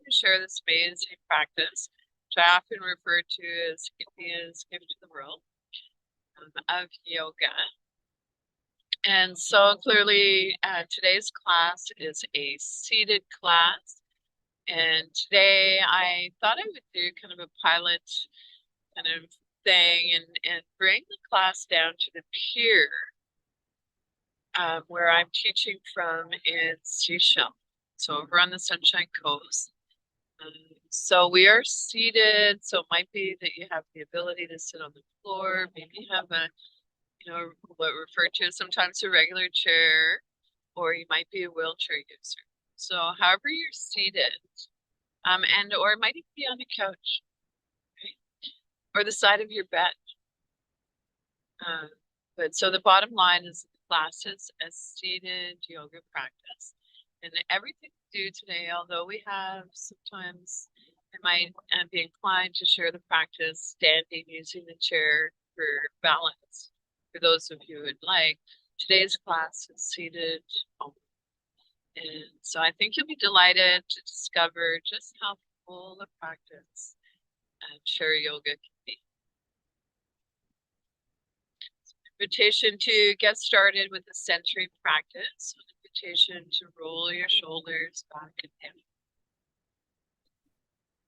to share this amazing practice, which I often refer to as India's gift to the world, of yoga. And so clearly today's class is a seated class. And today I thought I would do kind of a pilot kind of thing and bring the class down to the pier where I'm teaching from in Seychelles. So over on the Sunshine Coast. So we are seated. So it might be that you have the ability to sit on the floor. Maybe you have a, what referred to as sometimes a regular chair, or you might be a wheelchair user. So however you're seated, or it might even be on the couch, right? Or the side of your bed. But so the bottom line is the class is a seated yoga practice. And everything we do today, although we have sometimes, I might be inclined to share the practice standing using the chair for balance. For those of you who would like, today's class is seated only. And so I think you'll be delighted to discover just how full a practice chair yoga can be. Invitation to get started with the centering practice. An invitation to roll your shoulders back and down.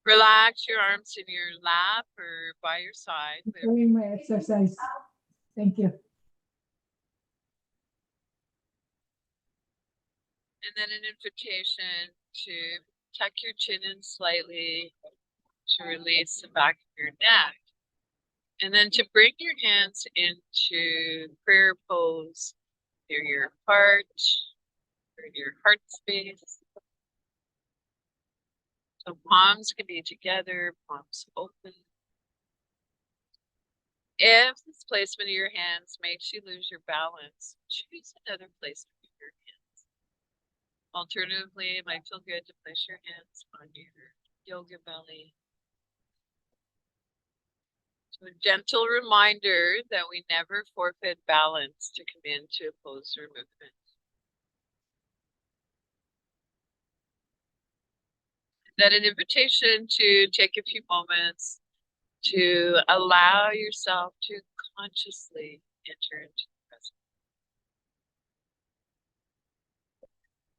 Relax your arms in your lap or by your side. Doing my exercise. Thank you. And then an invitation to tuck your chin in slightly to release the back of your neck. And then to bring your hands into prayer pose near your heart, or your heart space. So palms can be together, palms open. If this placement of your hands makes you lose your balance, choose another placement of your hands. Alternatively, it might feel good to place your hands on your yoga belly. So a gentle reminder that we never forfeit balance to come into a pose or movement. Then an invitation to take a few moments to allow yourself to consciously enter into the present.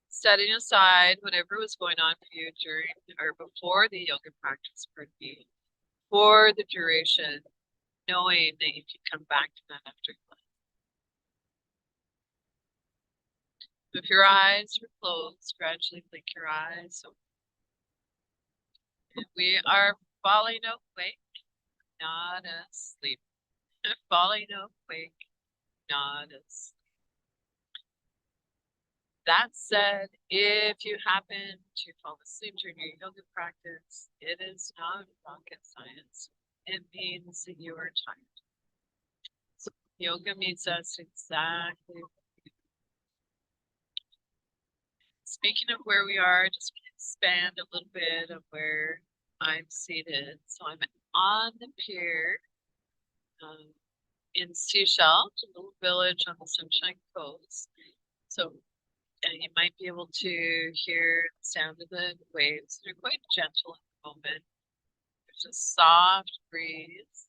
Setting aside whatever was going on for you during or before the yoga practice, for the duration, knowing that you can come back to that after class. If your eyes are closed, gradually blink your eyes open. We are falling awake, not asleep. Falling awake, not asleep. That said, if you happen to fall asleep during your yoga practice, it is not rocket science. It means that you are tired. So yoga meets us exactly. Speaking of where we are, just expand a little bit of where I'm seated. So I'm on the pier in Seychelles, a little village on the Sunshine Coast. So you might be able to hear the sound of the waves. They're quite gentle at the moment. There's a soft breeze.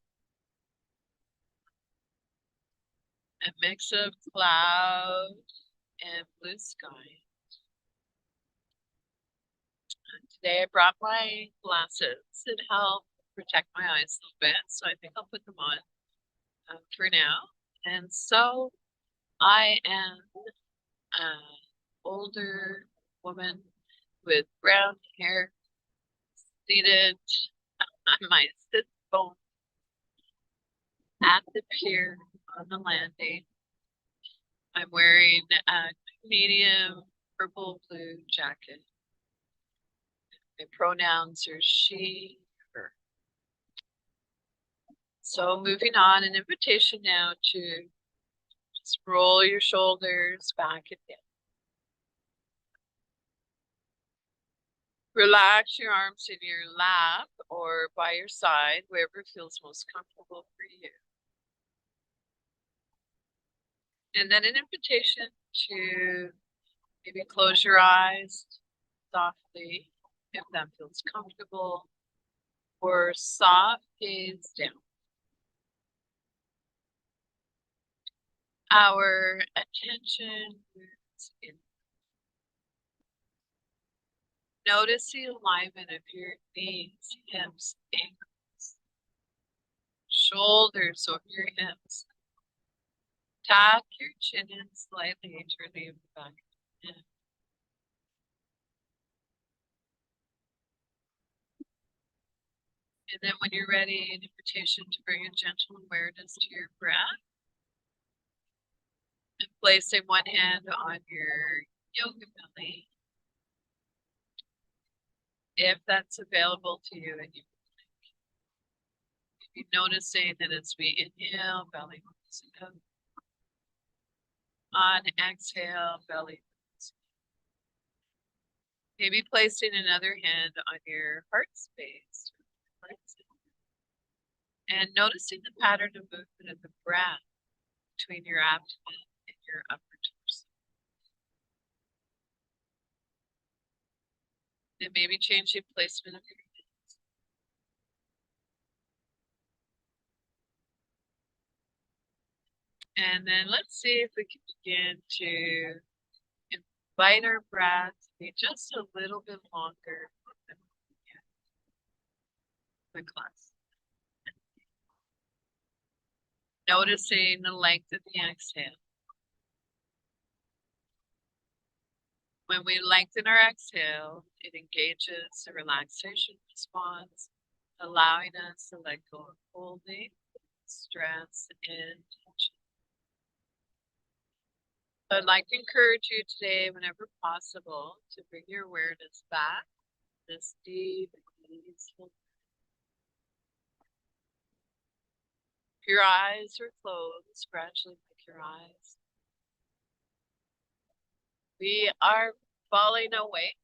A mix of cloud and blue sky. And today I brought my glasses. It helped protect my eyes a little bit, so I think I'll put them on for now. And so I am an older woman with brown hair, seated on my sit bone at the pier on the landing. I'm wearing a medium purple blue jacket. My pronouns are she, her. So moving on, an invitation now to just roll your shoulders back and down. Relax your arms in your lap or by your side, wherever feels most comfortable for you. And then an invitation to maybe close your eyes softly if that feels comfortable, or soft gaze down. Our attention moves in. Notice the alignment of your knees, hips, ankles, shoulders over your hips. Tuck your chin in slightly to relieve the back of the neck. And then when you're ready, an invitation to bring a gentle awareness to your breath. And placing one hand on your yoga belly, if that's available to you, and you be noticing that as we inhale, belly moves up. On exhale, belly moves up. Maybe placing another hand on your heart space. And noticing the pattern of movement of the breath between your abdomen and your upper torso. And maybe change the placement of your hands. And then let's see if we can begin to invite our breath to be just a little bit longer than the class. Noticing the length of the exhale. When we lengthen our exhale, it engages the relaxation response, allowing us to let go of holding, stress, and tension. I'd like to encourage you today, whenever possible, to bring your awareness back, this deep and peaceful. If your eyes are closed, gradually pick your eyes. We are falling awake,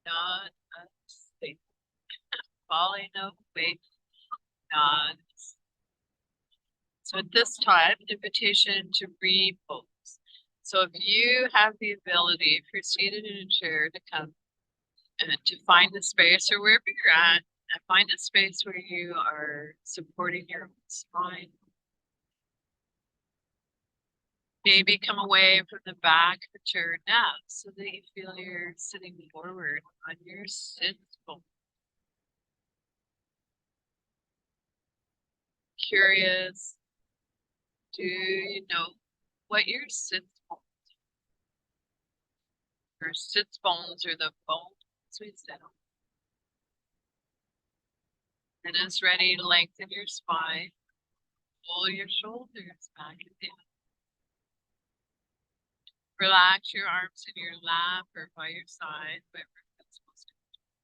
not asleep. Falling awake, not asleep. So at this time, invitation to repose. So if you have the ability, if you're seated in a chair, to come and to find a space, or wherever you're at, and find a space where you are supporting your spine. Maybe come away from the back of the chair now so that you feel you're sitting forward on your sit bone. Curious, do you know what your sit bones are? Your sit bones are the bones we sit on. And as ready to lengthen your spine, pull your shoulders back and down. Relax your arms in your lap or by your side, wherever that's most comfortable.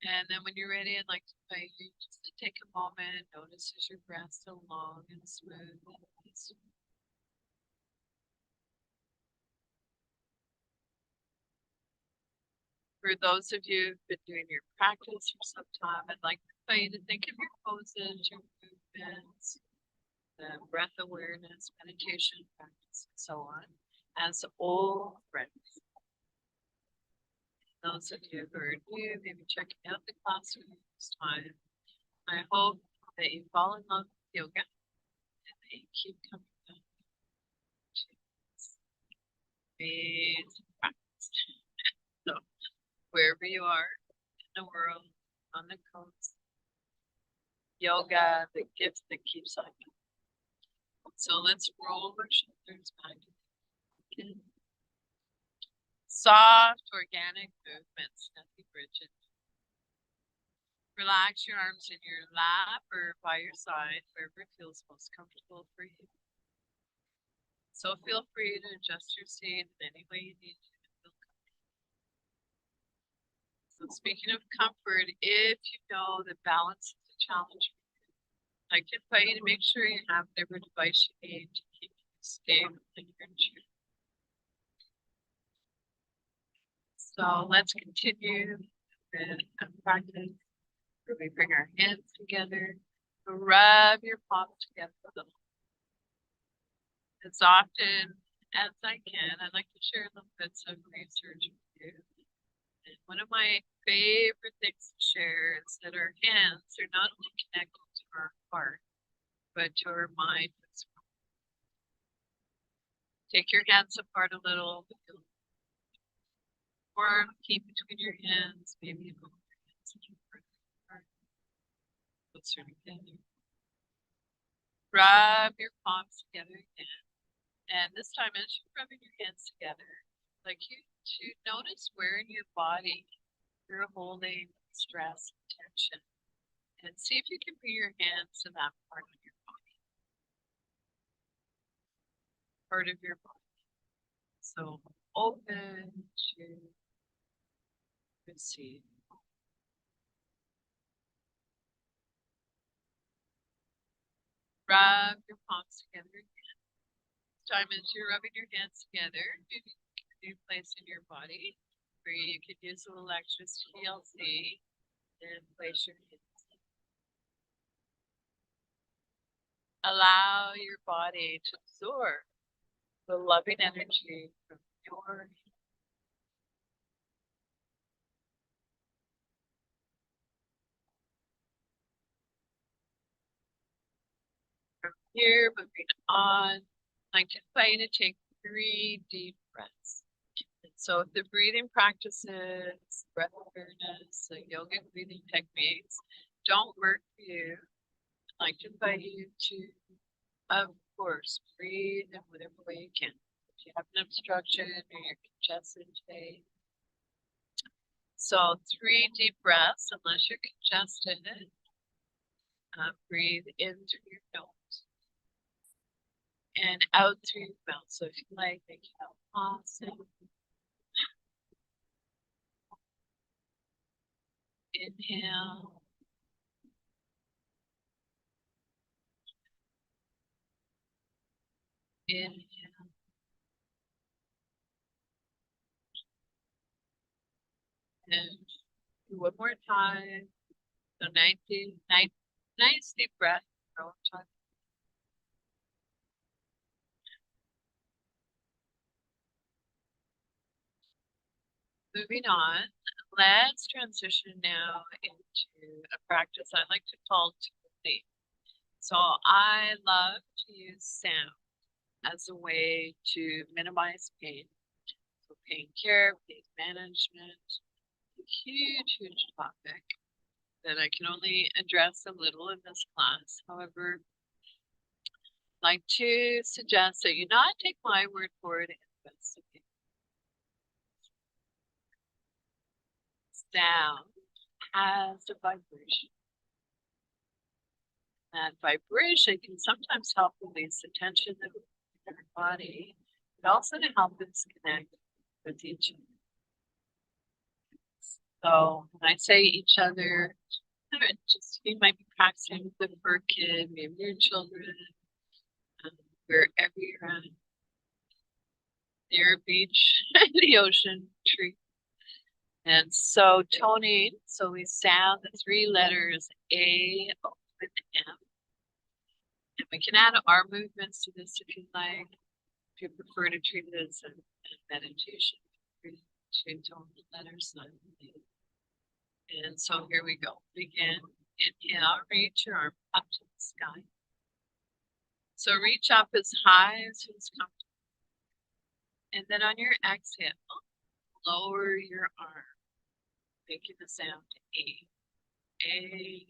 And then when you're ready, I'd like to invite you just to take a moment, notice as your breath so long and smooth and peaceful. For those of you who've been doing your practice for some time, I'd like to invite you to think of your poses, your movements, the breath awareness, meditation practice, and so on, as old friends. Those of you who are new, maybe checking out the class for the first time, I hope that you fall in love with yoga and that you keep coming back to this amazing practice. So, wherever you are in the world, on the coast, yoga, the gift that keeps on giving. So let's roll our shoulders back. Okay. Soft, organic movements, nothing rigid. Relax your arms in your lap or by your side, wherever it feels most comfortable for you. So feel free to adjust your seat in any way you need to feel comfortable. So speaking of comfort, if you know that balance is a challenge for you, I can invite you to make sure you have whatever device you need to keep you stable in your chair. So let's continue with a practice where we bring our hands together, rub your palms together a little. As often as I can, I'd like to share a little bits of research with you And one of my favorite things to share is that our hands are not only connected to our heart, but to our mind as well. Take your hands apart a little. Warm, keep between your hands, maybe you move your hands a little further apart, closer together. Rub your palms together again. And this time, as you're rubbing your hands together, like you to notice where in your body you're holding stress and tension. And see if you can bring your hands to that part of your body. Part of your body. So open to receive. Rub your palms together again. This time as you're rubbing your hands together, maybe a new place in your body where you could use a little extra TLC and place your hands. Allow your body to absorb the loving energy from your hands. From here, moving on, I'd like to invite you to take 3 deep breaths. So if the breathing practices, breath awareness, the yogic breathing techniques don't work for you, I'd like to invite you to, of course, breathe in whatever way you can. If you have an obstruction or you're congested today. So 3 deep breaths, unless you're congested. Breathe in through your nose and out through your mouth. So if you like, make it out awesome. Inhale. Inhale. And do one more time. So nice deep breath. Moving on, let's transition now into a practice I like to call tuning. So I love to use sound as a way to minimize pain. So pain care, pain management, a huge topic that I can only address a little in this class. However, I'd like to suggest that you not take my word for it and investigate. Sound has a vibration. That vibration can sometimes help release the tension in our body, but also to help us connect with each other. So when I say each other, just you might be practicing with the PARC kid, maybe your children, wherever you're at. Near a beach, the ocean, tree. And so toning, so we sound the 3 letters A, O, and M. And we can add our movements to this if you like. If you prefer to treat it as a meditation, to tone the letters. And so here we go. Begin. Inhale, reach your arm up to the sky. So reach up as high as feels comfortable. And then on your exhale, lower your arm, making the sound A. A.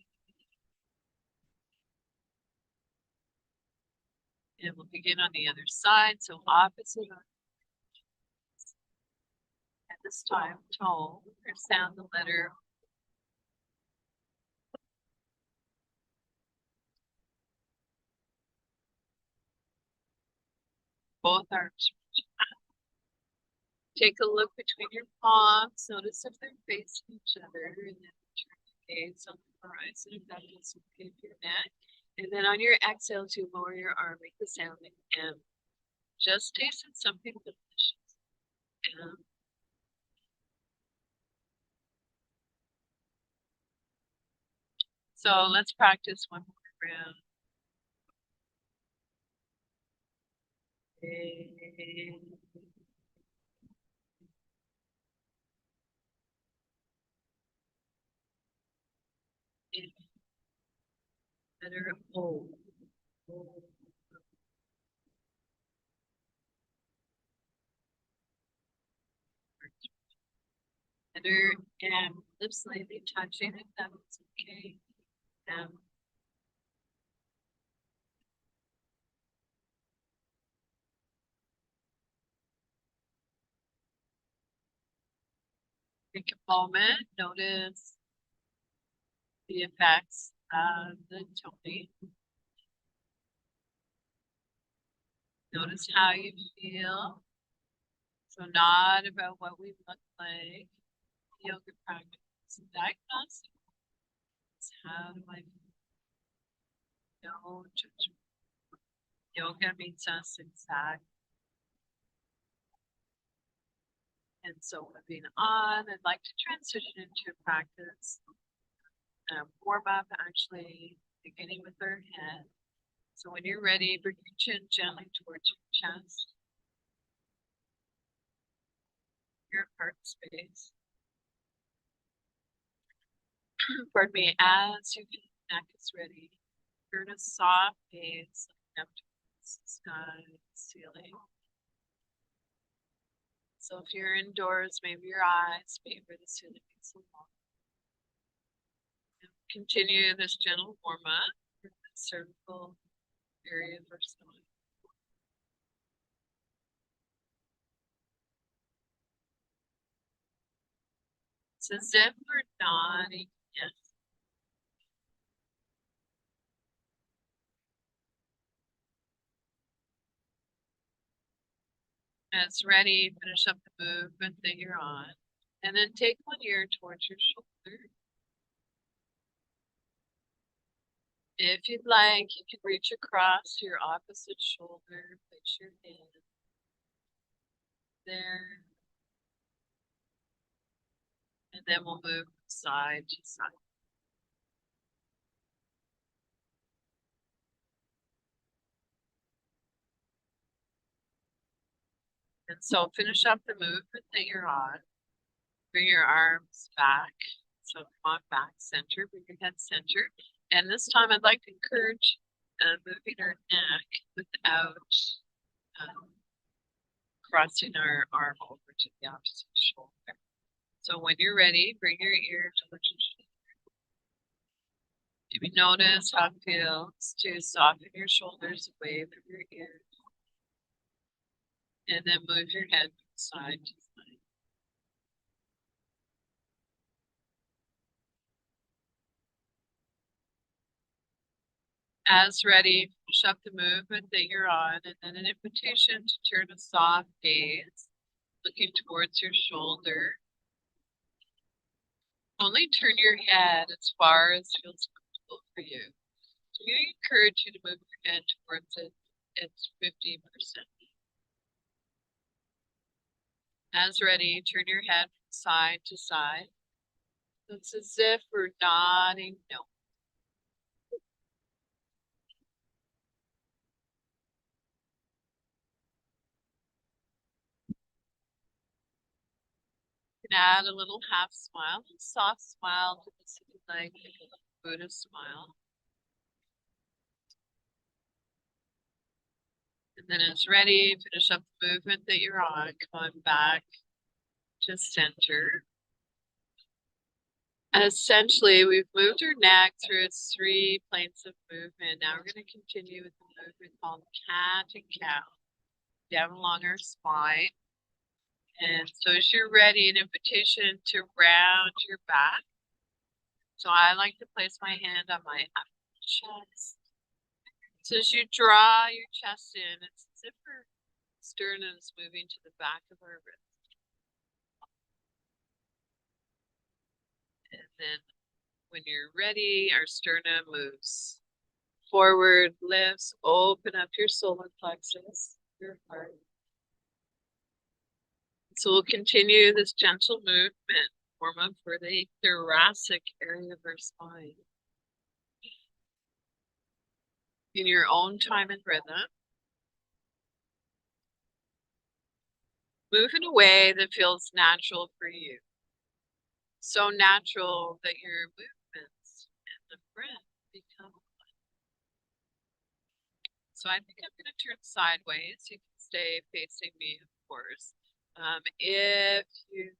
And we'll begin on the other side, so opposite arm. At this time, tone or sound the letter. Both arms. Take a look between your palms. Notice if they're facing each other, and then turn your gaze on the horizon if that feels okay for your neck. And then on your exhale, to lower your arm, make the sound M. Just taste something delicious. M. So let's practice one more round. A. in. Letter O. Letter M. Lips lightly touching if that was okay. Take a moment, notice the effects of the toning. Notice how you feel. So not about what we look like. Yoga practice. Diagnostic. How do I feel? No judgment. Yoga meets us exact. And so moving on, I'd like to transition into a practice. Warm up actually beginning with our head. So when you're ready, bring your chin gently towards your chest. Your heart space. Pardon me, as your neck is ready, turn a soft gaze up towards the sky, ceiling. So if you're indoors, maybe your eyes favor the ceiling so long. Continue this gentle warm up for the cervical area of our spine. It's as if we're nodding yes. As ready, finish up the movement that you're on. And then take one ear towards your shoulder. If you'd like, you can reach across to your opposite shoulder, place your hand there. And then we'll move side to side. And so finish up the movement that you're on. Bring your arms back. So come on back, center, bring your head center. And this time I'd like to encourage moving our neck without crossing our arm over to the opposite shoulder. So when you're ready, bring your ear towards your shoulder. Maybe notice how it feels to soften your shoulders away from your ears. And then move your head from side to side. As ready, finish up the movement that you're on, and then an invitation to turn a soft gaze, looking towards your shoulder. Only turn your head as far as feels comfortable for you. So we encourage you to move your head towards it. It's 50%. As ready, turn your head from side to side. It's as if we're nodding no. You can add a little half smile, a soft smile to this if you like, a Buddha smile. And then it's ready, finish up the movement that you're on, come on back to center. Essentially, we've moved our neck through its 3 planes of movement. Now we're going to continue with the movement called cat and cow, down along our spine. And so as you're ready, an invitation to round your back. So I like to place my hand on my upper chest. So as you draw your chest in, it's as if our sternum is moving to the back of our wrist. And then when you're ready, our sternum moves forward, lifts, open up your solar plexus, your heart. So we'll continue this gentle movement, warm up for the thoracic area of our spine. In your own time and rhythm. Move in a way that feels natural for you. So natural that your movements and breath become one. So I think I'm going to turn sideways. You can stay facing me, of course. If you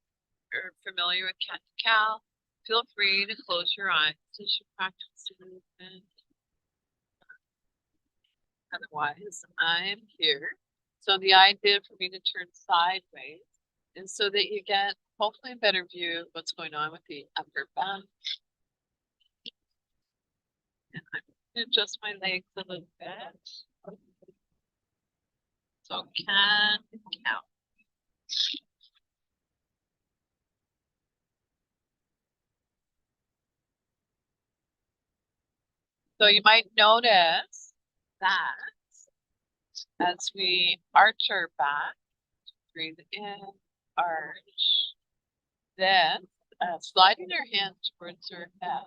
are familiar with cat to cow, feel free to close your eyes as you practice the movement. Otherwise, I'm here. So the idea for me to turn sideways is so that you get hopefully a better view of what's going on with the upper back. And I'm going to adjust my legs a little bit. So cat and cow. So you might notice that as we arch our back, breathe in, arch, then sliding our hands towards our head.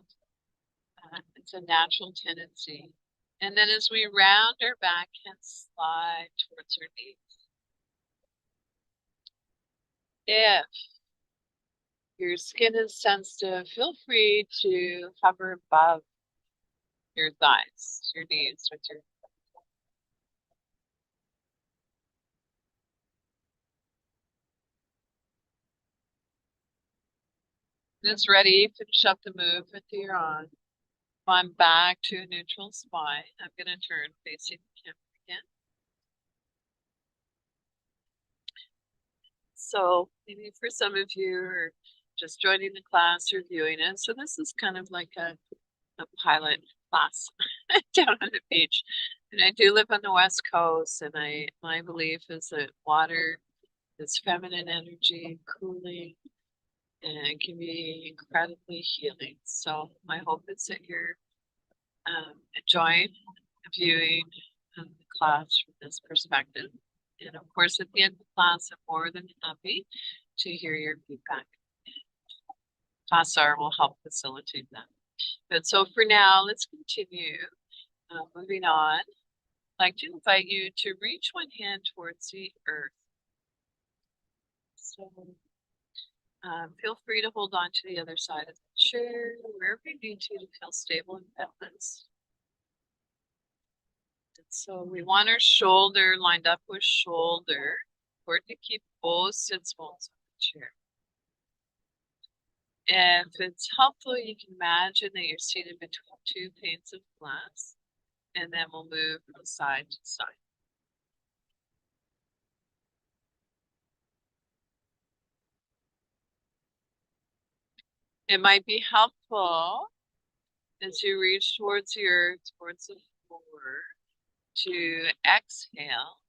It's a natural tendency. And then as we round our back, hands slide towards our knees. If your skin is sensitive, feel free to hover above your thighs, your knees with your it's ready. Finish up the movement that you're on. I'm back to a neutral spine. I'm going to turn facing the camera again. So maybe for some of you who are just joining the class or viewing it, so this is kind of like a pilot class down on the beach. And I do live on the West Coast, and my belief is that water is feminine energy, cooling, and it can be incredibly healing. So my hope is that you're enjoying viewing the class from this perspective. And of course, at the end of the class, I'm more than happy to hear your feedback. Class R will help facilitate that. But so for now, let's continue. Moving on, I'd like to invite you to reach one hand towards the earth. So feel free to hold on to the other side of the chair, wherever you need to feel stable and balanced. And so we want our shoulder lined up with shoulder, or to keep both sits bones on the chair. If it's helpful, you can imagine that you're seated between two panes of glass, and then we'll move from side to side. It might be helpful as you reach towards the earth, towards the floor, to exhale.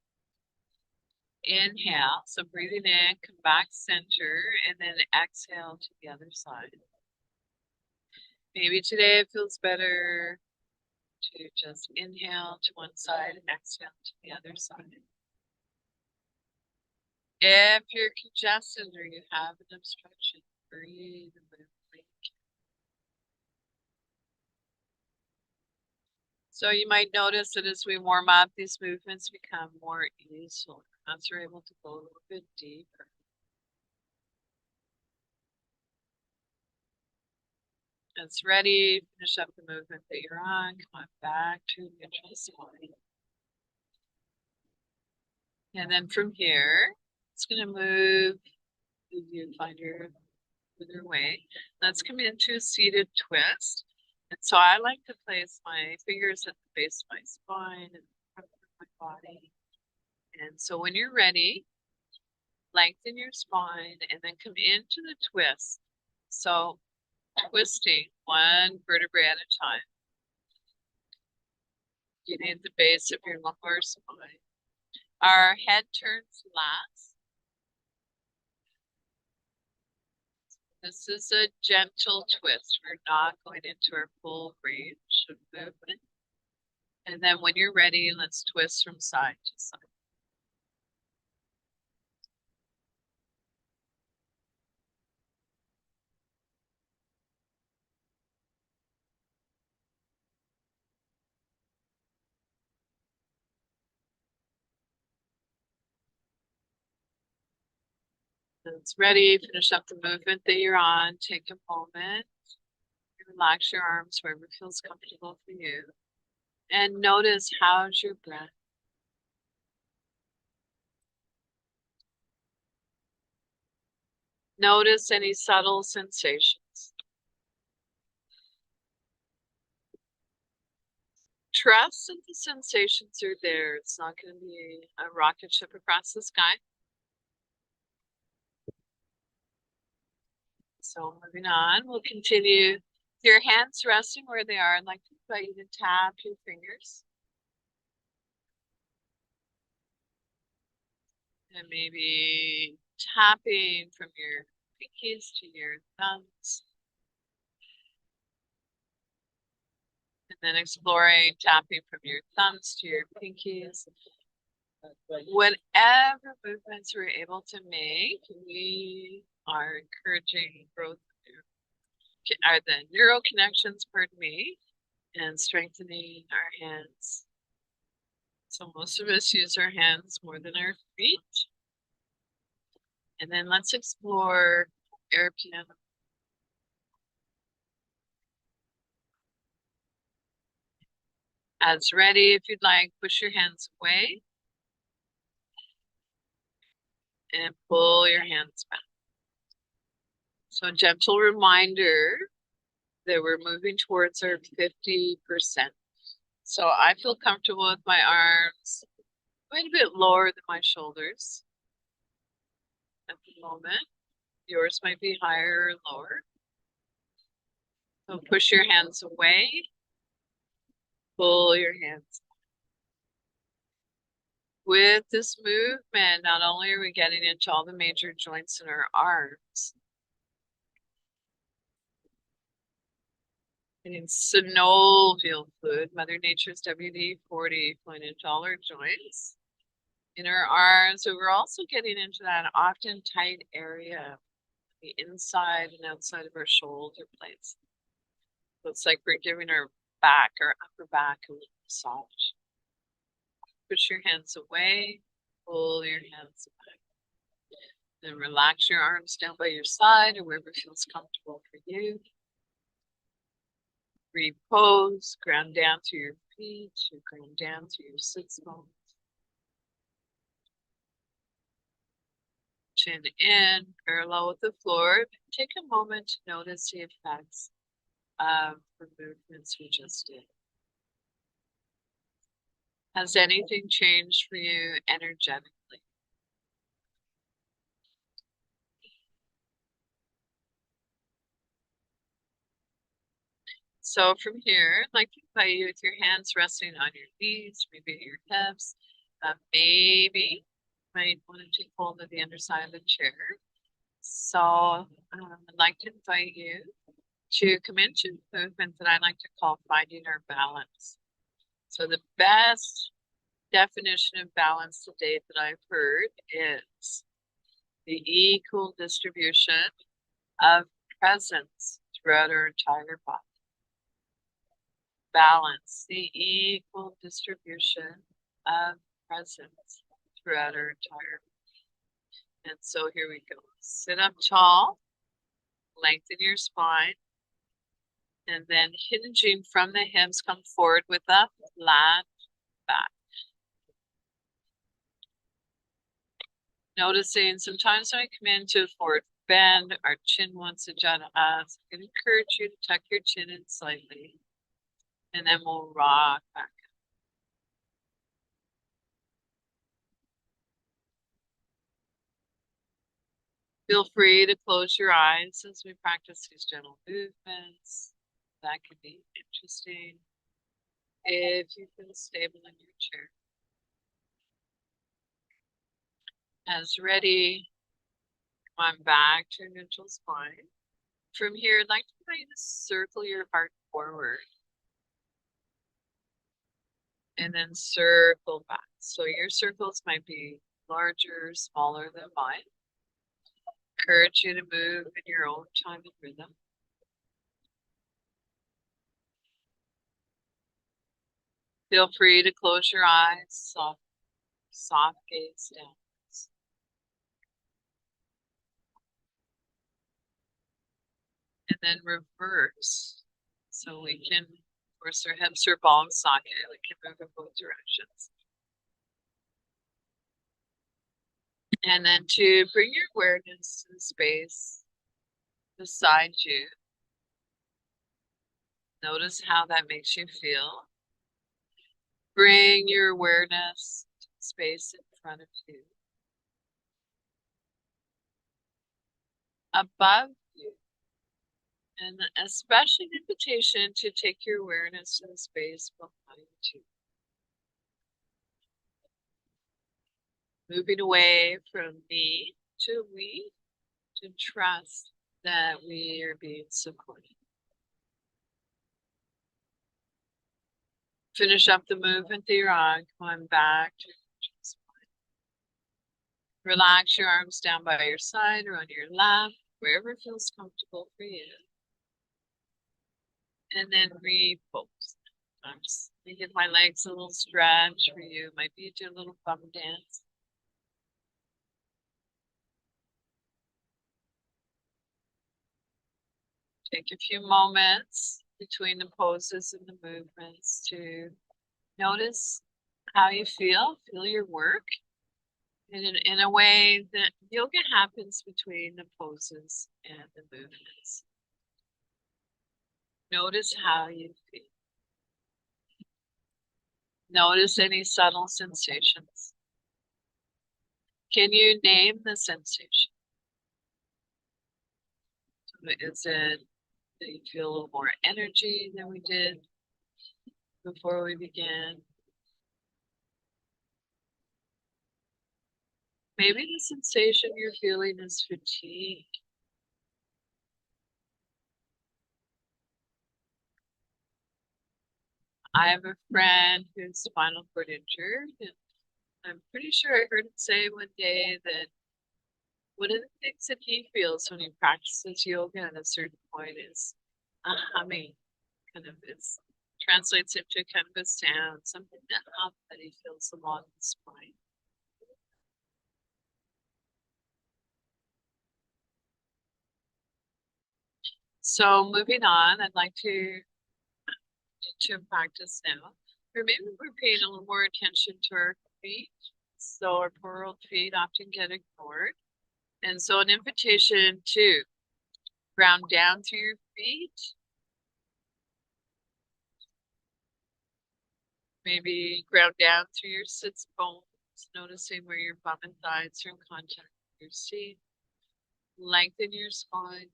Inhale, so breathing in, come back center, and then exhale to the other side. Maybe today it feels better to just inhale to one side and exhale to the other side. If you're congested or you have an obstruction, breathe and move. So you might notice that as we warm up, these movements become more easy. As we're able to go a little bit deeper. It's ready. Finish up the movement that you're on. Come on back to neutral spine. And then from here, it's going to move. You find your way. Let's come into a seated twist. And so I like to place my fingers at the base of my spine and the front of my body. And so when you're ready, lengthen your spine and then come into the twist. So twisting one vertebrae at a time. Getting at the base of your lumbar spine. Our head turns last. This is a gentle twist. We're not going into our full range of movement. And then when you're ready, let's twist from side to side. It's ready. Finish up the movement that you're on. Take a moment. Relax your arms wherever feels comfortable for you. And notice, how's your breath? Notice any subtle sensations. Trust that the sensations are there. It's not going to be a rocket ship across the sky. So moving on, we'll continue. Your hands resting where they are. I'd like to invite you to tap your fingers. And maybe tapping from your pinkies to your thumbs. And then exploring tapping from your thumbs to your pinkies. Whatever movements we're able to make, we are encouraging growth are the neural connections, pardon me, and strengthening our hands. So most of us use our hands more than our feet. And then let's explore air piano. As ready, if you'd like, push your hands away and pull your hands back. So a gentle reminder that we're moving towards our 50%. So I feel comfortable with my arms quite a bit lower than my shoulders at the moment. Yours might be higher or lower. So push your hands away, pull your hands back. With this movement, not only are we getting into all the major joints in our arms, getting synovial fluid, Mother Nature's WD-40 flowing into all our joints in our arms. So we're also getting into that often tight area, the inside and outside of our shoulder blades. So it's like we're giving our back, our upper back, a little massage. Push your hands away, pull your hands back. Then relax your arms down by your side or wherever feels comfortable for you. Repose, ground down to your feet, or ground down to your sits bones. Chin in, parallel with the floor. Take a moment to notice the effects of the movements we just did. Has anything changed for you energetically? So from here, I'd like to invite you with your hands resting on your knees, maybe at your hips. Maybe you might want to take hold of the underside of the chair. So I'd like to invite you to come into a movement that I like to call finding our balance. So the best definition of balance to date that I've heard is the equal distribution of presence throughout our entire body. Balance, the equal distribution of presence throughout our entire body. And so here we go. Sit up tall, lengthen your spine, and then hinging from the hips, come forward with a flat back. Noticing sometimes when I come into a forward bend, our chin wants to jut us. I'm going to encourage you to tuck your chin in slightly, and then we'll rock back. Feel free to close your eyes as we practice these gentle movements. That could be interesting if you feel stable in your chair. As ready, come on back to your neutral spine. From here, I'd like to invite you to circle your heart forward and then circle back. So your circles might be larger, smaller than mine. Encourage you to move in your own time and rhythm. Feel free to close your eyes, soft gaze down. And then reverse. So we can, of course, our hips are ball and socket. We can move in both directions. And then to bring your awareness to the space beside you. Notice how that makes you feel. Bring your awareness to the space in front of you. Above you. And especially an invitation to take your awareness to the space behind you. Moving away from me to we, to trust that we are being supported. Finish up the movement that you're on, going back to your spine. Relax your arms down by your side or on your lap, wherever feels comfortable for you. And then repose. I'm just gonna give my legs a little stretch for you. Might be do a little bum dance. Take a few moments between the poses and the movements to notice how you feel your work. And in a way that yoga happens between the poses and the movements. Notice how you feel. Notice any subtle sensations. Can you name the sensation? Is it that you feel a little more energy than we did before we began? Maybe the sensation you're feeling is fatigue. I have a friend who's spinal cord injured, and I'm pretty sure I heard him say one day that one of the things that he feels when he practices yoga at a certain point is a humming, kind of translates into kind of a sound, something that he feels along the spine. So moving on, I'd like to practice now. Or maybe we're paying a little more attention to our feet. So our poor old feet often get ignored. And so an invitation to ground down through your feet. Maybe ground down through your sits bones, noticing where your bum and thighs are in contact with your seat. Lengthen your spine,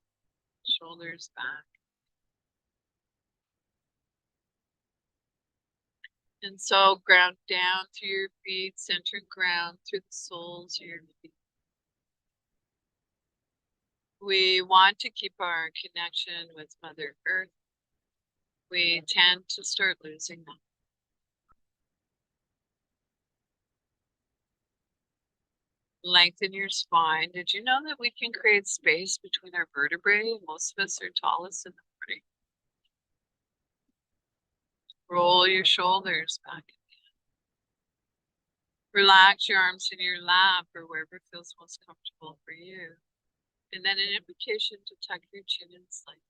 shoulders back. And so ground down through your feet, center ground through the soles of your feet. We want to keep our connection with Mother Earth. We tend to start losing that. Lengthen your spine. Did you know that we can create space between our vertebrae? Most of us are tallest in the morning. Roll your shoulders back. Relax your arms in your lap or wherever feels most comfortable for you. And then an invitation to tuck your chin in slightly.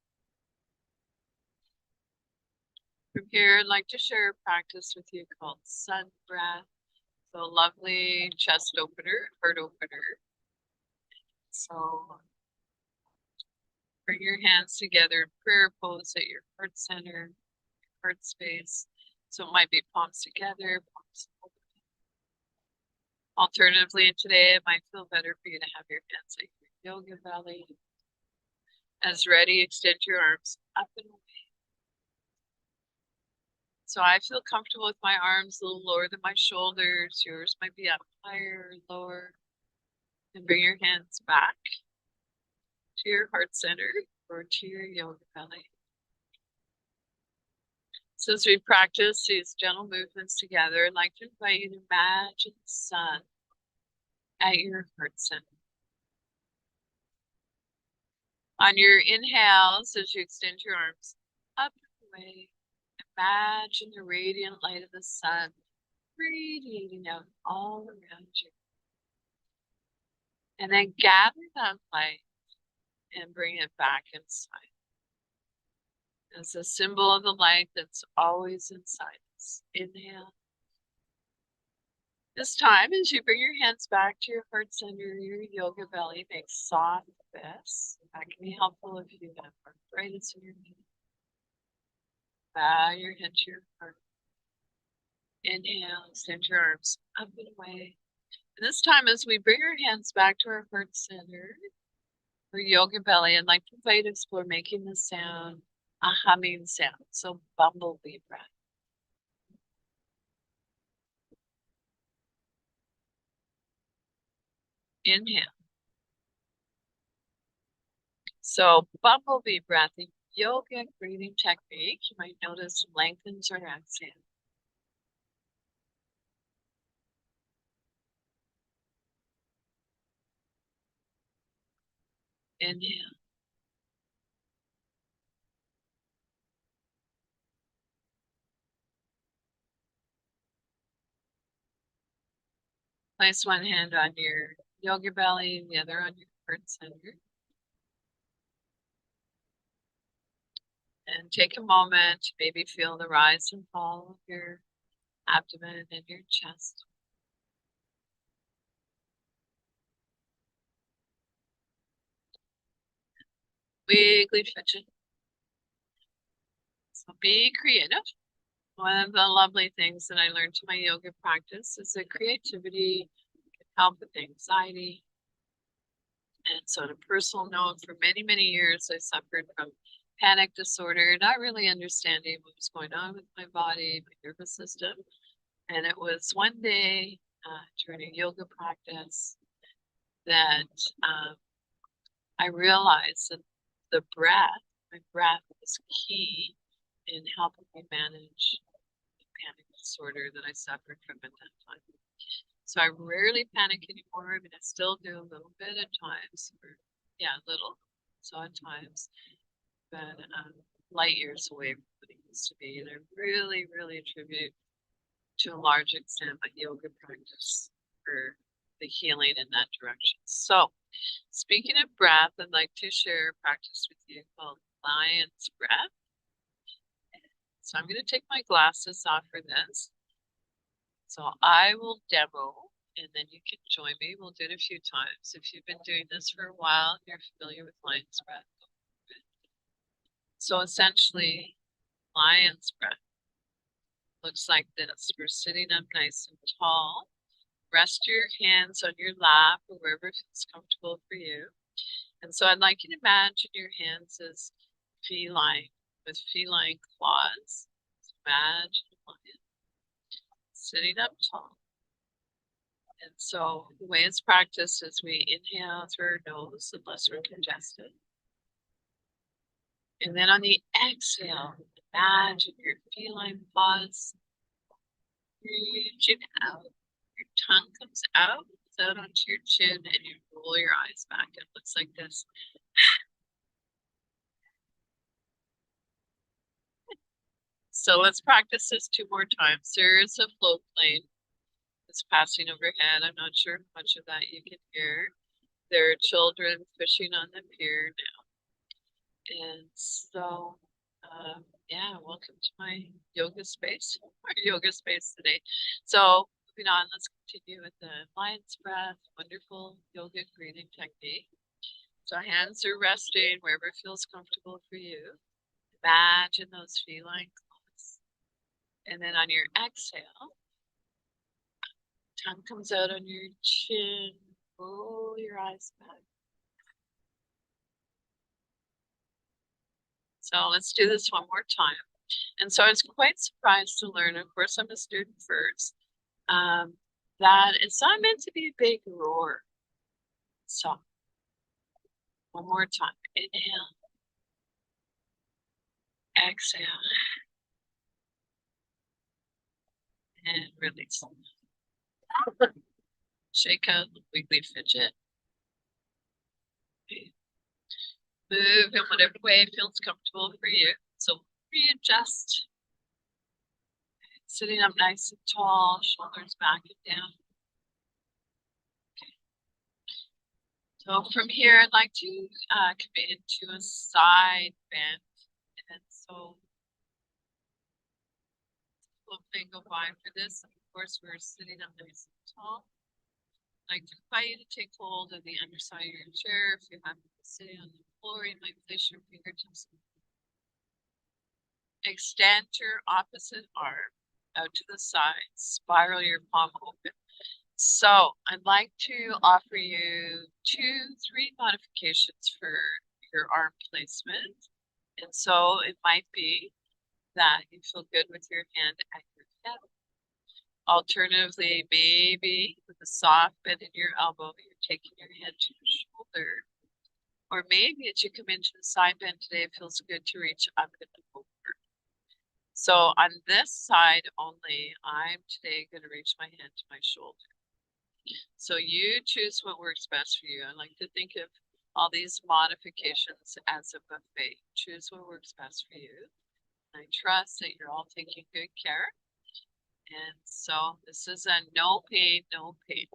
From here, I'd like to share a practice with you called sun breath. So lovely chest opener, heart opener. So bring your hands together in prayer pose at your heart center, heart space. So it might be palms together, palms open. Alternatively, today it might feel better for you to have your hands at your yoga belly. As ready, extend your arms up and away. So I feel comfortable with my arms a little lower than my shoulders. Yours might be up higher or lower. And bring your hands back to your heart center or to your yoga belly. So as we practice these gentle movements together, I'd like to invite you to imagine the sun at your heart center. On your inhales, as you extend your arms up and away, imagine the radiant light of the sun radiating out all around you. And then gather that light and bring it back inside. It's a symbol of the light that's always inside us. Inhale. This time, as you bring your hands back to your heart center, your yoga belly, make soft fists. That can be helpful if you have arthritis in your knee. Bow your head to your heart. Inhale, extend your arms up and away. And this time, as we bring our hands back to our heart center, or yoga belly, I'd like to invite you to explore making the sound a humming sound. So bumblebee breath. Inhale. So bumblebee breath, a yogic breathing technique. You might notice lengthens or exhale. Inhale. Place one hand on your yoga belly, the other on your heart center. And take a moment to maybe feel the rise and fall of your abdomen and your chest. Wiggly fidget. So be creative. One of the lovely things that I learned in my yoga practice is that creativity can help with anxiety. And so on a personal note, for many, many years, I suffered from panic disorder, not really understanding what was going on with my body, my nervous system. And it was one day during a yoga practice that I realized that my breath was key in helping me manage the panic disorder that I suffered from at that time. So I rarely panic anymore. I mean, I still do a little bit at times, little. So at times, but light years away from what it used to be. And I really, really attribute to a large extent my yoga practice for the healing in that direction. So speaking of breath, I'd like to share a practice with you called lion's breath. So I'm going to take my glasses off for this. So I will demo and then you can join me. We'll do it a few times. If you've been doing this for a while, you're familiar with lion's breath. So essentially, lion's breath looks like this. We're sitting up nice and tall. Rest your hands on your lap or wherever feels comfortable for you. And so I'd like you to imagine your hands as feline, with feline claws. So imagine a lion sitting up tall. And so the way it's practiced is we inhale through our nose unless we're congested. And then on the exhale, imagine your feline paws reaching out. Your tongue comes out onto your chin, and you roll your eyes back. It looks like this. So let's practice this 2 more times. There is a float plane that's passing overhead. I'm not sure how much of that you can hear. There are children fishing on the pier now. And so, welcome to my yoga space, today. So moving on, let's continue with the lion's breath, wonderful yogic breathing technique. So hands are resting wherever feels comfortable for you. Imagine those feline claws. And then on your exhale, tongue comes out on your chin, roll your eyes back. So let's do this one more time. And so I was quite surprised to learn, of course, I'm a student first, that it's not meant to be a big roar. So one more time. Inhale. Exhale. And release. Shake out the wiggly fidget. Move in whatever way feels comfortable for you. So readjust. Sitting up nice and tall, shoulders back and down. Okay. So from here, I'd like to commit to a side bend. And So we'll go by for this. Of course, we're sitting up nice and tall. I'd like to invite you to take hold of the underside of your chair. If you happen to be sitting on the floor, you might place your fingertips. Extend your opposite arm out to the side. Spiral your palm open. So I'd like to offer you 3 modifications for your arm placement. And so it might be that you feel good with your hand at your head. Alternatively, maybe with a soft bend in your elbow, you're taking your head to your shoulder. Or maybe as you come into the side bend today, it feels good to reach up and over. So on this side only, I'm today going to reach my hand to my shoulder. So you choose what works best for you. I like to think of all these modifications as a buffet. Choose what works best for you. I trust that you're all taking good care. And so this is a no pain, no pain.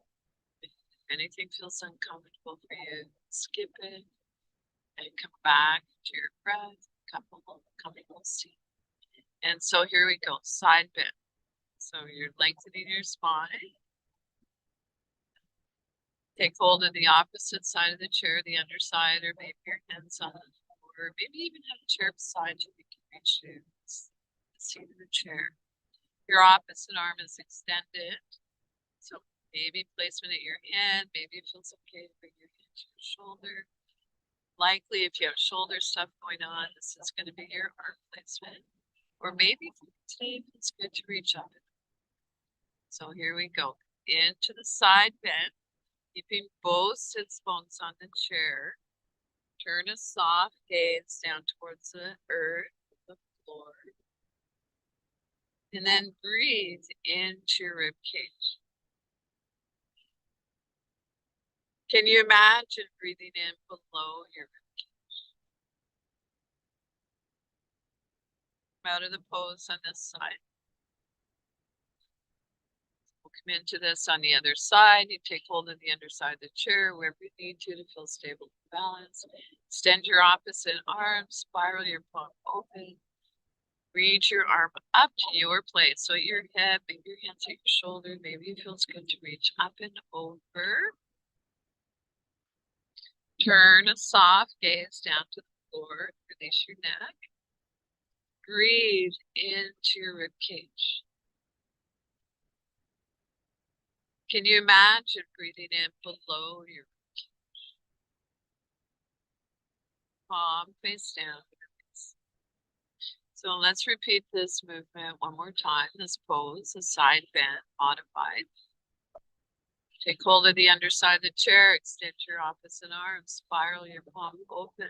If anything feels uncomfortable for you, skip it and come back to your breath, comfortable seat. And so here we go, side bend. So you're lengthening your spine. Take hold of the opposite side of the chair, the underside, or maybe your hands on the floor, or maybe even have a chair beside you that can reach to the seat of the chair. Your opposite arm is extended. So maybe placement at your hand, maybe it feels okay to bring your hand to your shoulder. Likely if you have shoulder stuff going on, this is going to be your arm placement. Or maybe today it's good to reach up. So here we go. Into the side bend, keeping both sits bones on the chair. Turn a soft gaze down towards the earth, the floor. And then breathe into your rib cage. Can you imagine breathing in below your rib cage? Out of the pose on this side. We'll come into this on the other side. You take hold of the underside of the chair wherever you need to feel stable and balanced. Extend your opposite arm, spiral your palm open. Reach your arm up to your place. So at your head, maybe your hands at your shoulder. Maybe it feels good to reach up and over. Turn a soft gaze down to the floor. Release your neck. Breathe into your rib cage. Can you imagine breathing in below your rib cage? Palm face down. So let's repeat this movement one more time. This pose, a side bend, modified. Take hold of the underside of the chair, extend your opposite arm, spiral your palm open.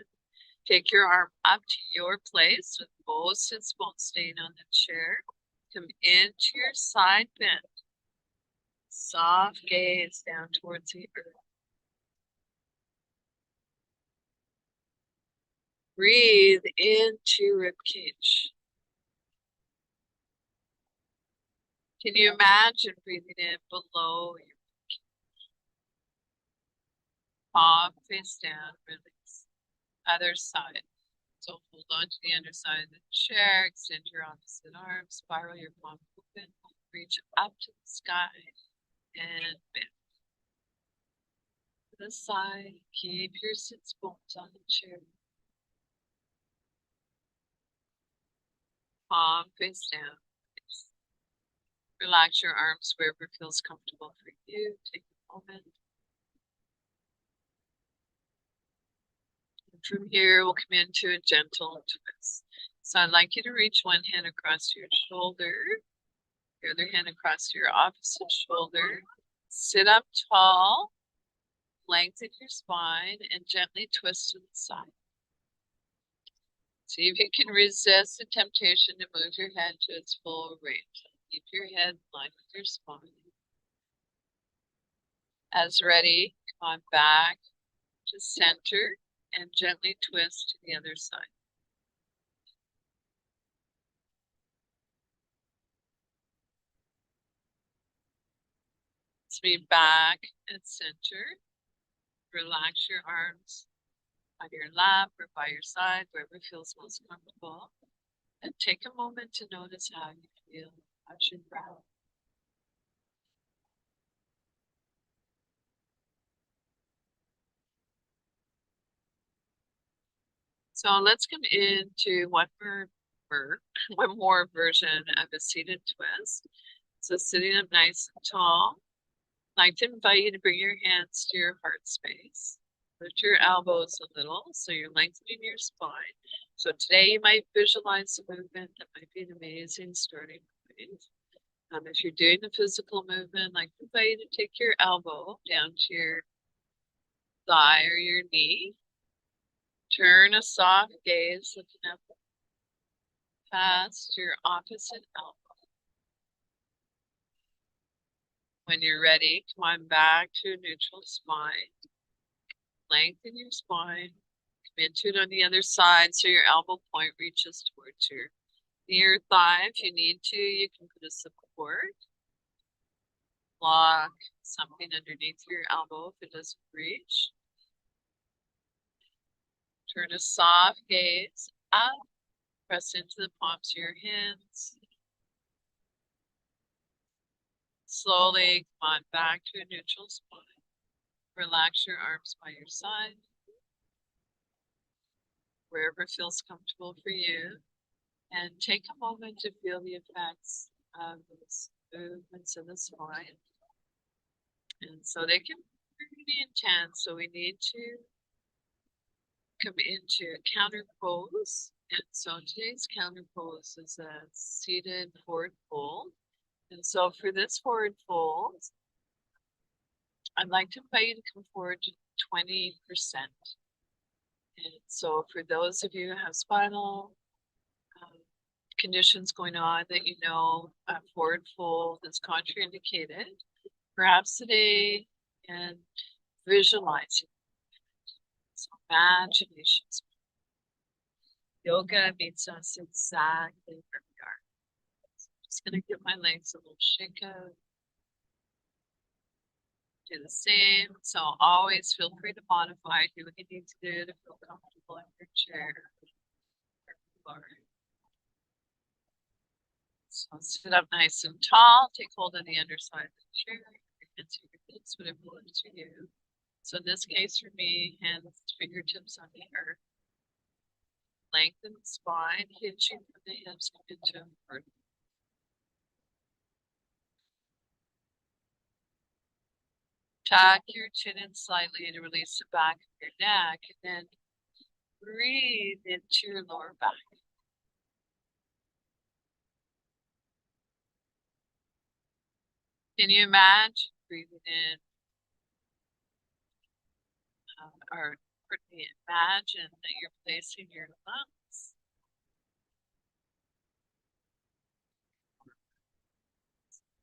Take your arm up to your place with both sits bones staying on the chair. Come into your side bend. Soft gaze down towards the earth. Breathe into rib cage. Can you imagine breathing in below your rib cage? Palm face down, release. Other side. So hold on to the underside of the chair, extend your opposite arm, spiral your palm open, reach up to the sky, and bend. To the side, keep your sits bones on the chair. Palm face down. Relax your arms wherever feels comfortable for you. Take a moment. And from here, we'll come into a gentle twist. So I'd like you to reach one hand across your shoulder, your other hand across your opposite shoulder. Sit up tall, lengthen your spine, and gently twist to the side. See if you can resist the temptation to move your head to its full range. Keep your head in line with your spine. As ready, come on back to center and gently twist to the other side. Let's be back at center. Relax your arms on your lap or by your side, wherever feels most comfortable. And take a moment to notice how you feel. How's your breath? So let's come into one more version of a seated twist. So sitting up nice and tall. I'd like to invite you to bring your hands to your heart space. Lift your elbows a little so you're lengthening your spine. So today you might visualize the movement. That might be an amazing starting point. If you're doing the physical movement, I'd like to invite you to take your elbow down to your thigh or your knee. Turn a soft gaze looking up past your opposite elbow. When you're ready, come on back to a neutral spine. Lengthen your spine. Come into it on the other side so your elbow point reaches towards your near thigh. If you need to, you can put a support. Block something underneath your elbow if it doesn't reach. Turn a soft gaze up. Press into the palms of your hands. Slowly come on back to a neutral spine. Relax your arms by your side. Wherever feels comfortable for you. And take a moment to feel the effects of those movements in the spine. And so they can be pretty intense. So we need to come into a counter pose. And so today's counter pose is a seated forward fold. And so for this forward fold, I'd like to invite you to come forward to 20%. And so for those of you who have spinal conditions going on that you know forward fold is contraindicated, perhaps today and visualizing. So imagination. Yoga meets us exactly where we are. So I'm just going to give my legs a little shake out. Do the same. So always feel free to modify. Do what you need to do to feel comfortable in your chair. So sit up nice and tall. Take hold of the underside of the chair. Hands to your hips, whatever works for you. So in this case for me, hands, fingertips on the earth. Lengthen the spine, hitching from the hips into a vertical. Tuck your chin in slightly to release the back of your neck, and then breathe into your lower back. Can you imagine breathing in, or imagine that you're placing your lungs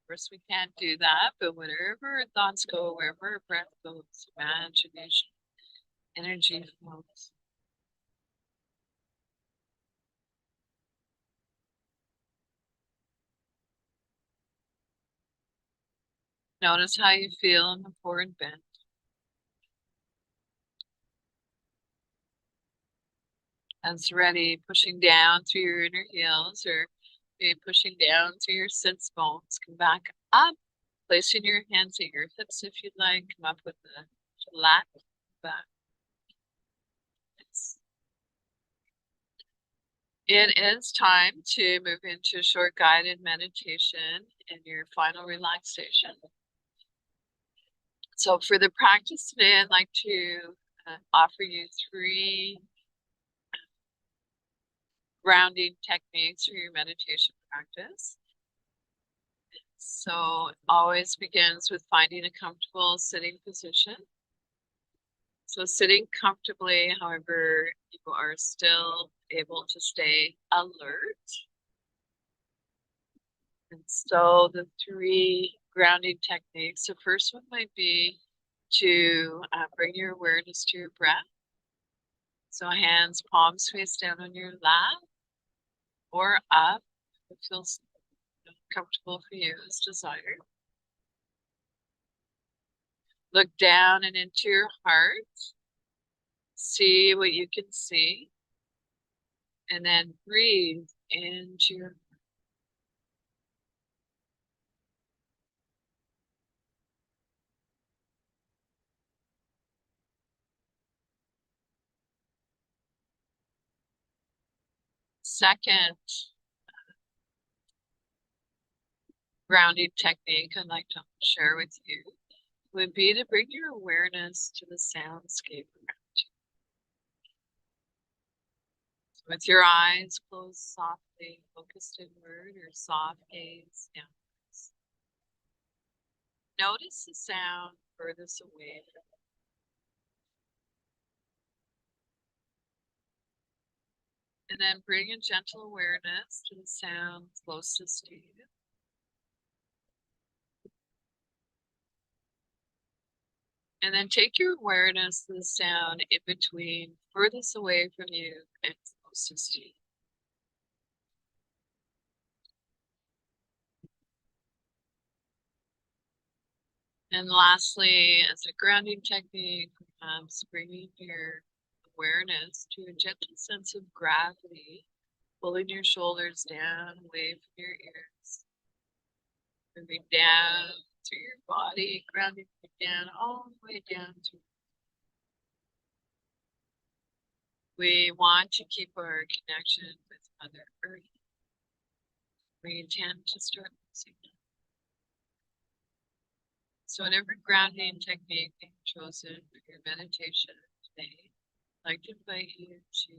Of course, we can't do that, but wherever thoughts go, wherever breath goes, imagination, energy flows. Notice how you feel in the forward bend. As ready, pushing down through your inner heels or maybe pushing down through your sits bones. Come back up, placing your hands at your hips if you'd like. Come up with a flat back. It is time to move into a short guided meditation and your final relaxation. So for the practice today, I'd like to offer you 3 grounding techniques for your meditation practice. So it always begins with finding a comfortable sitting position. So sitting comfortably, however, you are still able to stay alert. And so the 3 grounding techniques, the first one might be to bring your awareness to your breath. So hands, palms face down on your lap or up, if it feels comfortable for you as desired. Look down and into your heart. See what you can see. And then breathe into your second grounding technique I'd like to share with you would be to bring your awareness to the soundscape around you. So with your eyes closed softly, focused inward, or soft gaze downwards. Notice the sound furthest away from you. And then bring a gentle awareness to the sound closest to you. And then take your awareness to the sound in between, furthest away from you and closest to you. And lastly, as a grounding technique, bringing your awareness to a gentle sense of gravity, pulling your shoulders down, away from your ears, moving down through your body, grounding you down, all the way down to. We want to keep our connection with Mother Earth. We intend to start losing that. So whatever grounding technique you've chosen for your meditation today, I'd like to invite you to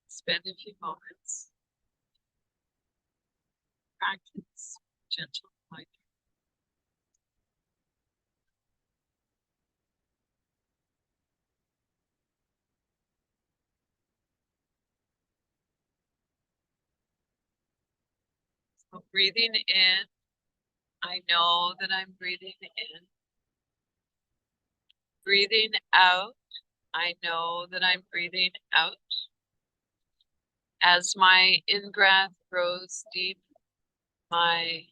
spend a few moments, practice gentle mindfulness. So breathing in, I know that I'm breathing in. Breathing out, I know that I'm breathing out. As my in-breath grows deep, my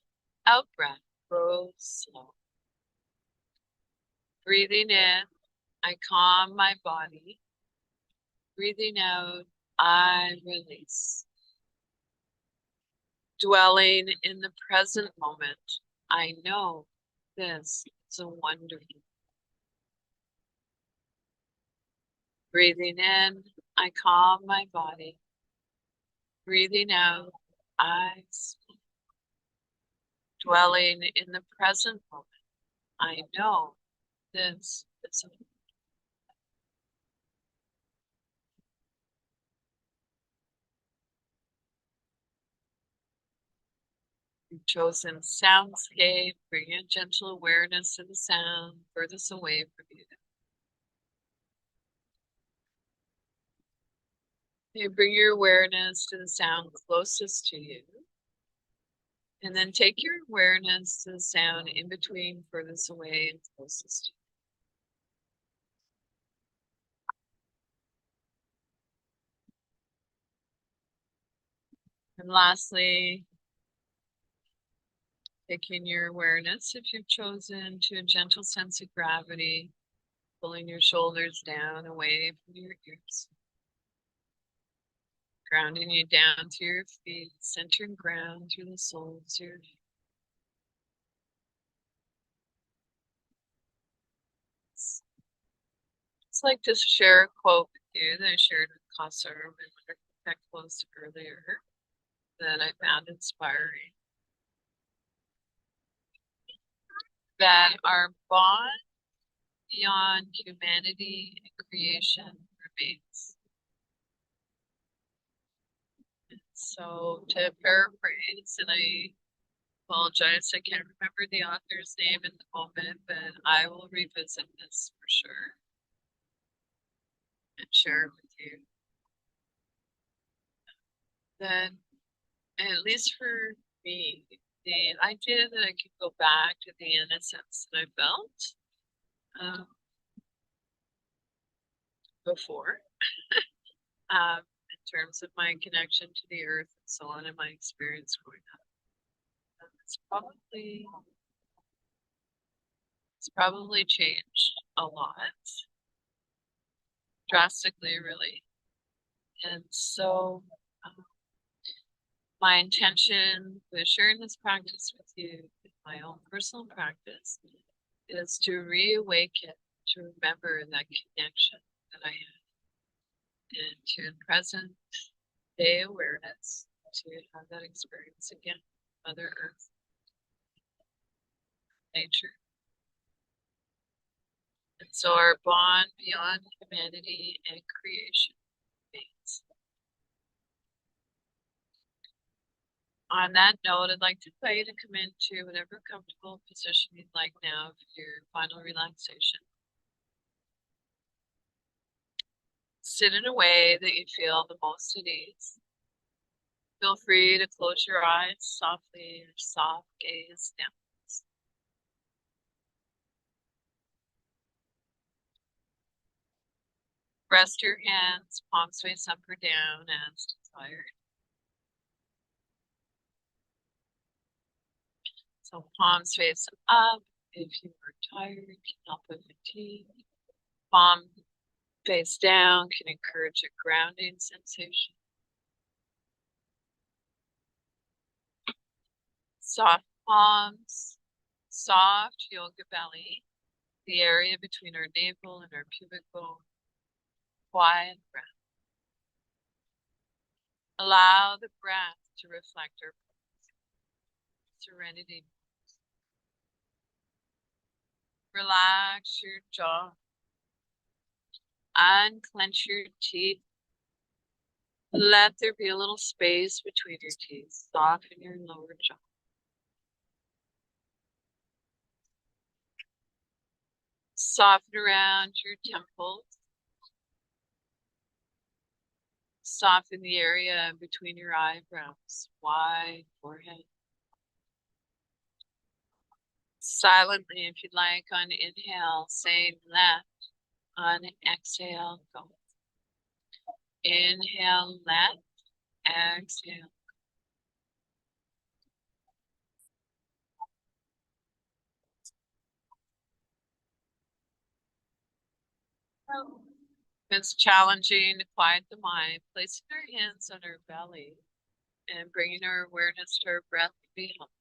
out-breath grows slow. Breathing in, I calm my body. Breathing out, I release. Dwelling in the present moment, I know this is a wonderful. Breathing in, I calm my body. Breathing out, I sleep. Dwelling in the present moment, I know this is a. You've chosen soundscape, bring a gentle awareness to the sound furthest away from you. You bring your awareness to the sound closest to you. And then take your awareness to the sound in between, furthest away and closest to you. And lastly, taking your awareness, if you've chosen, to a gentle sense of gravity, pulling your shoulders down away from your ears. Grounding you down to your feet, centering ground through the soles of your feet. I'd like to share a quote with you that I shared with Kasar and that close earlier that I found inspiring. That our bond beyond humanity and creation remains. And so to paraphrase, and I apologize, I can't remember the author's name at the moment, but I will revisit this for sure and share it with you. Then, at least for me, the idea that I could go back to the innocence that I felt before, in terms of my connection to the earth and so on, and my experience growing up. It's probably changed a lot, drastically, really. And so My intention with sharing this practice with you, my own personal practice, is to reawaken, to remember that connection that I have, and to present day awareness, to have that experience again, Mother Earth, nature. And so our bond beyond humanity and creation remains. On that note, I'd like to invite you to come into whatever comfortable position you'd like now for your final relaxation. Sit in a way that you feel the most at ease. Feel free to close your eyes softly or soft gaze down. Rest your hands, palms face up or down as desired. So palms face up if you are tired, can help with fatigue. Palm face down can encourage a grounding sensation. Soft palms, soft yoga belly, the area between our navel and our pubic bone. Quiet breath. Allow the breath to reflect our serenity. Relax your jaw. Unclench your teeth. Let there be a little space between your teeth. Soften your lower jaw. Soften around your temples. Soften the area between your eyebrows. Wide forehead. Silently, if you'd like, on inhale, say left. On exhale, go. Inhale, left. Exhale. If it's challenging to quiet the mind, placing our hands on our belly and bringing our awareness to our breath to be helpful.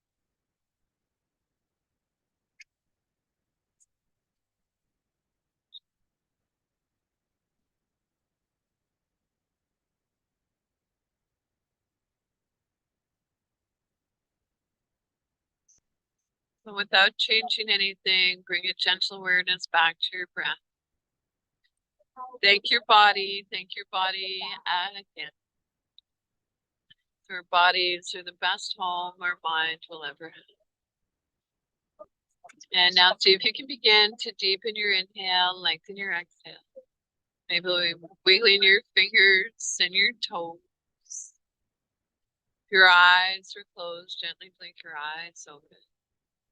So without changing anything, bring a gentle awareness back to your breath. Thank your body again. Our bodies are the best home our mind will ever have. And now see if you can begin to deepen your inhale, lengthen your exhale. Maybe wiggling your fingers and your toes. If your eyes are closed, gently blink your eyes open.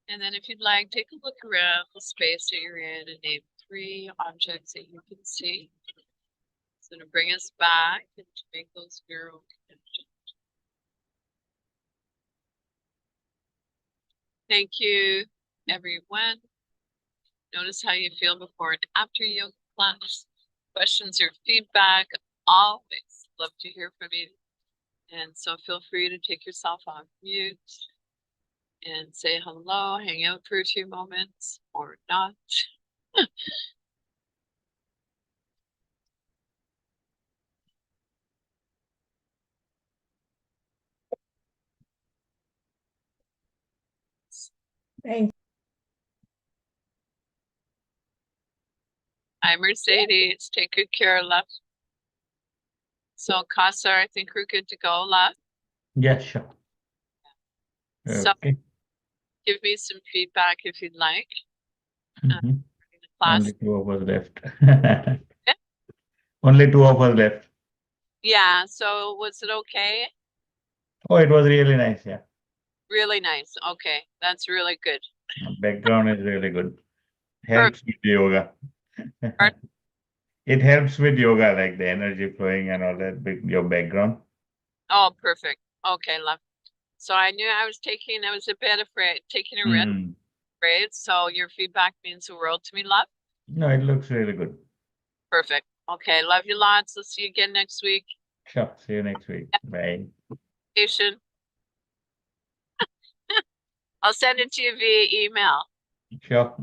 And then if you'd like, take a look around the space that you're in and name 3 objects that you can see. So to bring us back and to make those neural connections. Thank you, everyone. Notice how you feel before and after yoga class. Questions or feedback, always love to hear from you. And so feel free to take yourself off mute and say hello, hang out for a few moments or not. Thank Hi, Mercedes. Take good care, love. So, Casa, I think we're good to go, love. Yeah, sure. So, Okay. give me some feedback if you'd like. Mhm. Class. Only 2 of us left. Only 2 of us left. Yeah, so was it okay? Oh, it was really nice. Yeah. Really nice. Okay, that's really good. Background is really good. Helps with yoga. It helps with yoga, like the energy flowing and all that with your background. Oh, perfect. Okay, love. So I knew I was a bit afraid, taking a risk, afraid. So your feedback means the world to me, love. No, it looks really good. Perfect. Okay, love you lots. Let's see you again next week. Sure. See you next week. Bye. Patient. I'll send it to you via email. Sure.